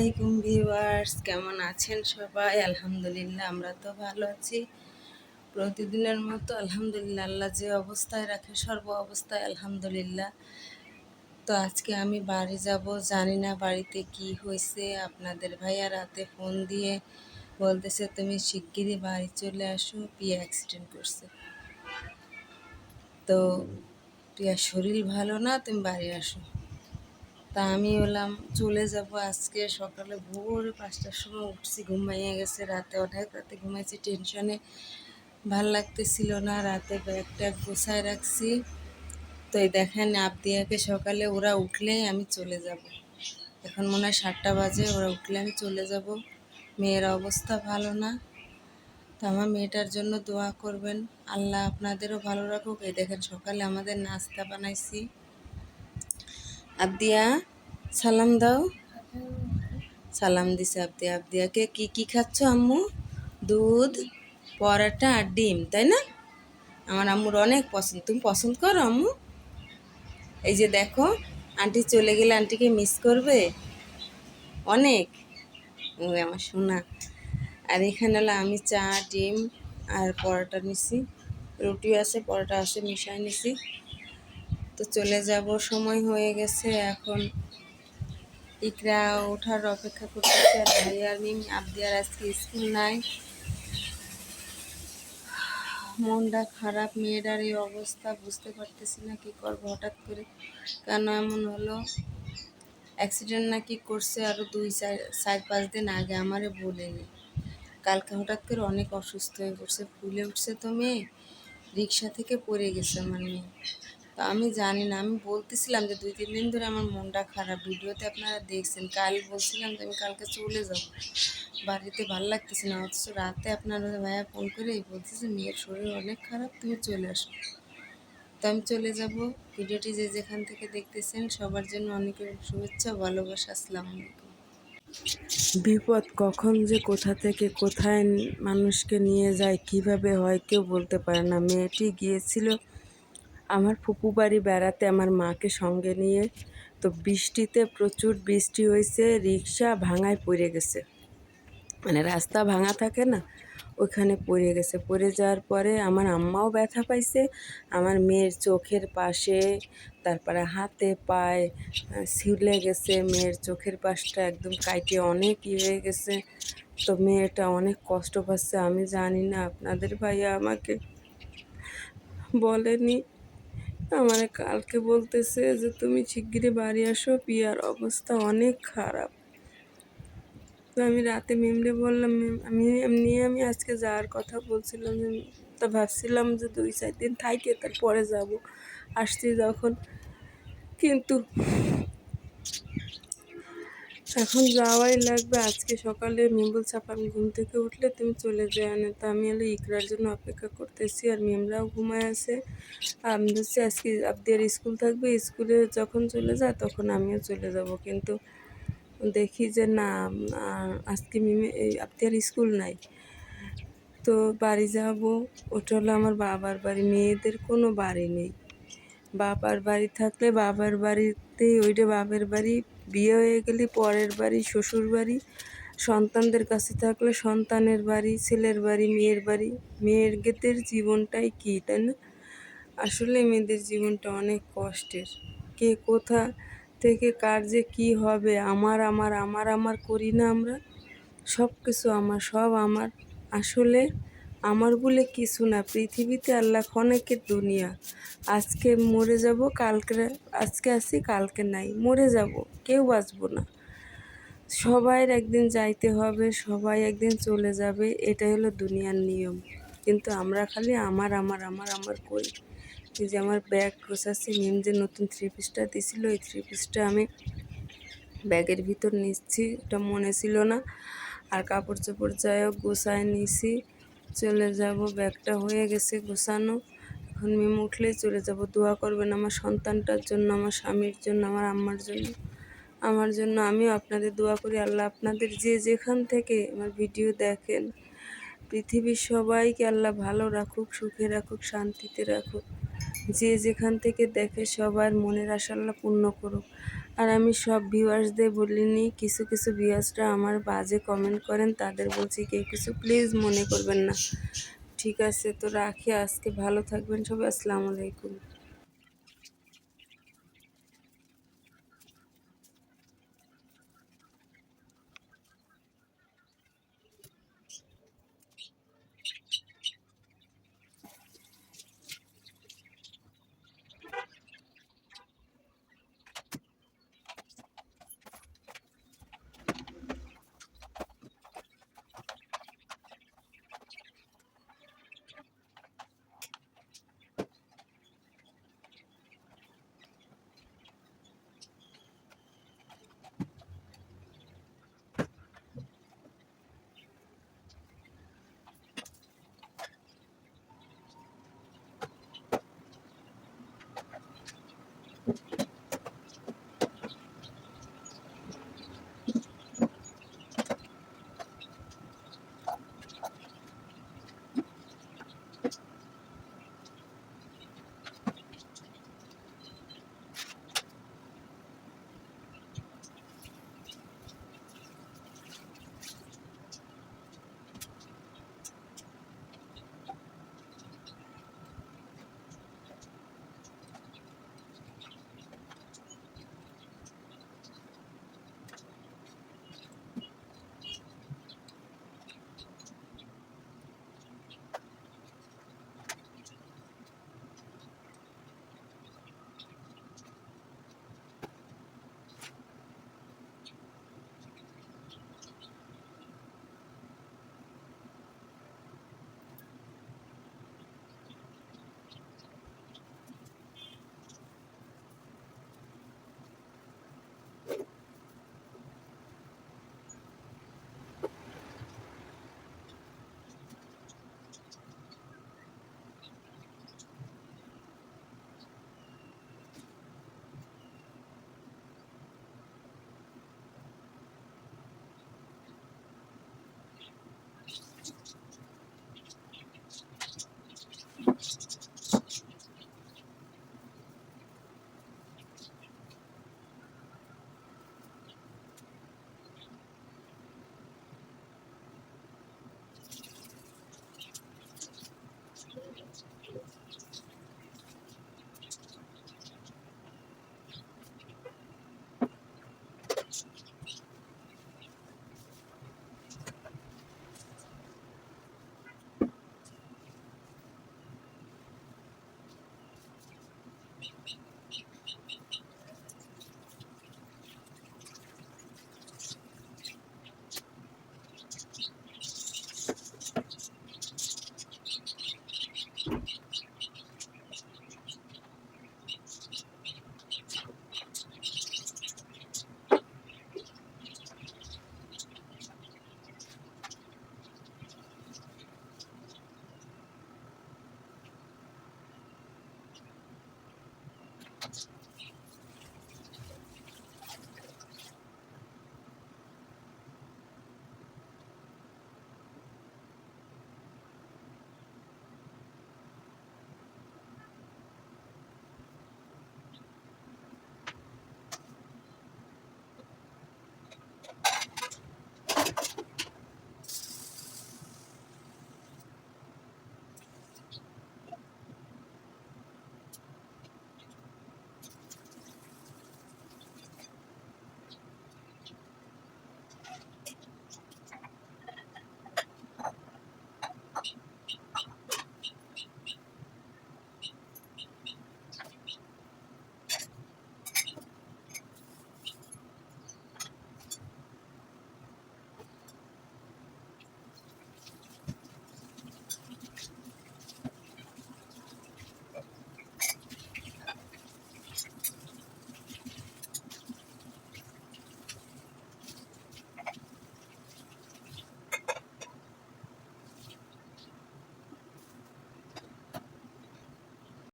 আলাইকুম ভিউয়ার্স, কেমন আছেন সবাই? আলহামদুলিল্লাহ, আমরা তো ভালো আছি। প্রতিদিনের মতো আলহামদুলিল্লাহ, আল্লাহ যে অবস্থায় রাখে সর্ব অবস্থায় আলহামদুলিল্লাহ। তো আজকে আমি বাড়ি যাব, জানি না বাড়িতে কি হয়েছে। আপনাদের ভাইয়া রাতে ফোন দিয়ে বলতেছে তুমি শিগগিরই বাড়ি চলে আসো, পিয়া অ্যাক্সিডেন্ট করছে। তো পিয়ার শরীর ভালো না, তুমি বাড়ি আসো। তা আমি বললাম চলে যাব। আজকে সকালে ভোর 5টার সময় উঠছি, ঘুমাইয়ে গেছে। অনেক রাতে ঘুমাইছি, টেনশনে ভাল লাগতেছিল না। রাতে ব্যাগ ট্যাগ গোছায় রাখছি। তো এই দেখেন আবদিয়াকে সকালে ওরা উঠলেই আমি চলে যাব। এখন মনে হয় 7টা বাজে, ওরা উঠলে আমি চলে যাব। মেয়ের অবস্থা ভালো না। তো আমার মেয়েটার জন্য দোয়া করবেন, আল্লাহ আপনাদেরও ভালো রাখুক। এই দেখেন সকালে আমাদের নাস্তা বানাইছি। আবদিয়া সালাম দাও। সালাম দিছে আবদিয়া। আবদিয়াকে কি কি খাচ্ছ আম্মু? দুধ, পরোটা আর ডিম, তাই না? আমার আম্মুর অনেক পছন্দ। তুমি পছন্দ করো আম্মু? এই যে দেখো, আন্টি চলে গেলে আন্টিকে মিস করবে অনেক। ওই আমার সোনা। আর এখানে হলো আমি চা, ডিম আর পরোটা নিছি। রুটি আছে, পরোটা আছে, মিশাই নিছি। তো চলে যাব, সময় হয়ে গেছে। এখন ইকরা ওঠার অপেক্ষা করতেছে। আর ভাই আর মিম আবদিয়ার আজকে স্কুল নাই। মনটা খারাপ, মেয়েটার এই অবস্থা, বুঝতে পারতেছি না কি করবো। হঠাৎ করে কেন এমন হলো? অ্যাক্সিডেন্ট নাকি করছে আরও 2-4-5 দিন আগে, আমারে বলেনি। কালকে হঠাৎ করে অনেক অসুস্থ হয়ে পড়ছে, ফুলে উঠছে। তো মেয়ে রিক্সা থেকে পড়ে গেছে আমার মেয়ে। তো আমি জানি না, আমি বলতেছিলাম যে 2-3 দিন ধরে আমার মনটা খারাপ। ভিডিওতে আপনারা দেখছেন। কাল বলছিলাম যে আমি কালকে চলে যাব, বাড়িতে ভালো লাগতেছে না। অথচ রাতে আপনার ভাইয়া ফোন করে বলতেছে মেয়ের শরীর অনেক খারাপ, তুমি চলে আসো। তো আমি চলে যাব। ভিডিওটি যে যেখান থেকে দেখতেছেন সবার জন্য অনেক শুভেচ্ছা, ভালোবাসা। আসসালামু আলাইকুম। বিপদ কখন যে কোথা থেকে কোথায় মানুষকে নিয়ে যায়, কিভাবে হয় কেউ বলতে পারে না। মেয়েটি গিয়েছিল আমার ফুপু বাড়ি বেড়াতে আমার মাকে সঙ্গে নিয়ে। তো বৃষ্টিতে, প্রচুর বৃষ্টি হয়েছে, রিক্সা ভাঙায় পড়ে গেছে। মানে রাস্তা ভাঙা থাকে না, ওখানে পড়ে গেছে। পড়ে যাওয়ার পরে আমার আম্মাও ব্যথা পাইছে, আমার মেয়ের চোখের পাশে, তারপরে হাতে পায়ে ছিলে গেছে। মেয়ের চোখের পাশটা একদম কাইটে অনেক হয়ে গেছে। তো মেয়েটা অনেক কষ্ট পাচ্ছে। আমি জানি না, আপনাদের ভাইয়া আমাকে বলেনি। আমার কালকে বলতেছে যে তুমি শিগগিরই বাড়ি আসো, পিয়ার অবস্থা অনেক খারাপ। তো আমি রাতে মেমরে বললাম, আমি আজকে যাওয়ার কথা বলছিলাম। তা ভাবছিলাম যে 2-4 দিন থাইকে তারপরে যাব। আসছি যখন, কিন্তু এখন যাওয়াই লাগবে। আজকে সকালে মেম্বুল চাপ আমি ঘুম থেকে উঠলে তুমি চলে যায় না। তা আমি হলো ইকরার জন্য অপেক্ষা করতেছি। আর মেমরাও ঘুমায় আছে। আমি হচ্ছে আজকে আবদিয়ার স্কুল থাকবে, স্কুলে যখন চলে যায় তখন আমিও চলে যাব। কিন্তু দেখি যে না, আজকে আবদিয়ার স্কুল নাই। তো বাড়ি যাব। ওটা হলো আমার বাবার বাড়ি, মেয়েদের কোনো বাড়ি নেই। বাবার বাড়ি থাকলে বাবার বাড়িতেই, ওইটা বাবার বাড়ি। বিয়ে হয়ে গেলে পরের বাড়ি, শ্বশুর বাড়ি। সন্তানদের কাছে থাকলে সন্তানের বাড়ি, ছেলের বাড়ি, মেয়ের বাড়ি। মেয়েদের জীবনটাই কী, তাই না? আসলে মেয়েদের জীবনটা অনেক কষ্টের। কে কোথা থেকে কার যে কী হবে। আমার আমার আমার আমার করি না আমরা, সব কিছু আমার, সব আমার। আসলে আমার বলে কিছু না পৃথিবীতে, আল্লাহ অনেকের দুনিয়া। আজকে মরে যাব, কালকে, আজকে আছি কালকে নাই, মরে যাব, কেউ বাঁচবো না। সবাই একদিন যাইতে হবে, সবাই একদিন চলে যাবে, এটাই হলো দুনিয়ার নিয়ম। কিন্তু আমরা খালি আমার আমার আমার আমার করি। এই যে আমার ব্যাগ গোছাচ্ছি, মিম যে নতুন 3 পিসটা দিছিল, ওই 3 পিসটা আমি ব্যাগের ভিতর নিচ্ছি, এটা মনে ছিল না। আর কাপড় চোপড় যাই হোক গোছায় নিছি, চলে যাব। ব্যাগটা হয়ে গেছে গোছানো। এখন মিম উঠলেই চলে যাব। দোয়া করবেন আমার সন্তানটার জন্য, আমার স্বামীর জন্য, আমার আম্মার জন্য, আমার জন্য। আমিও আপনাদের দোয়া করি, আল্লাহ আপনাদের যে যেখান থেকে আমার ভিডিও দেখেন, পৃথিবীর সবাইকে আল্লাহ ভালো রাখুক, সুখে রাখুক, শান্তিতে রাখুক। যে যেখান থেকে দেখে সবার মনের আশা আল্লাহ পূর্ণ করুক। আর আমি সব ভিউয়ার্সদের বলিনি, কিছু কিছু ভিউয়ার্সরা আমার বাজে কমেন্ট করেন, তাদের বলছি কেউ কিছু প্লিজ মনে করবেন না। ঠিক আছে, তো রাখি আজকে। ভালো থাকবেন সবাই। আসসালামু আলাইকুম।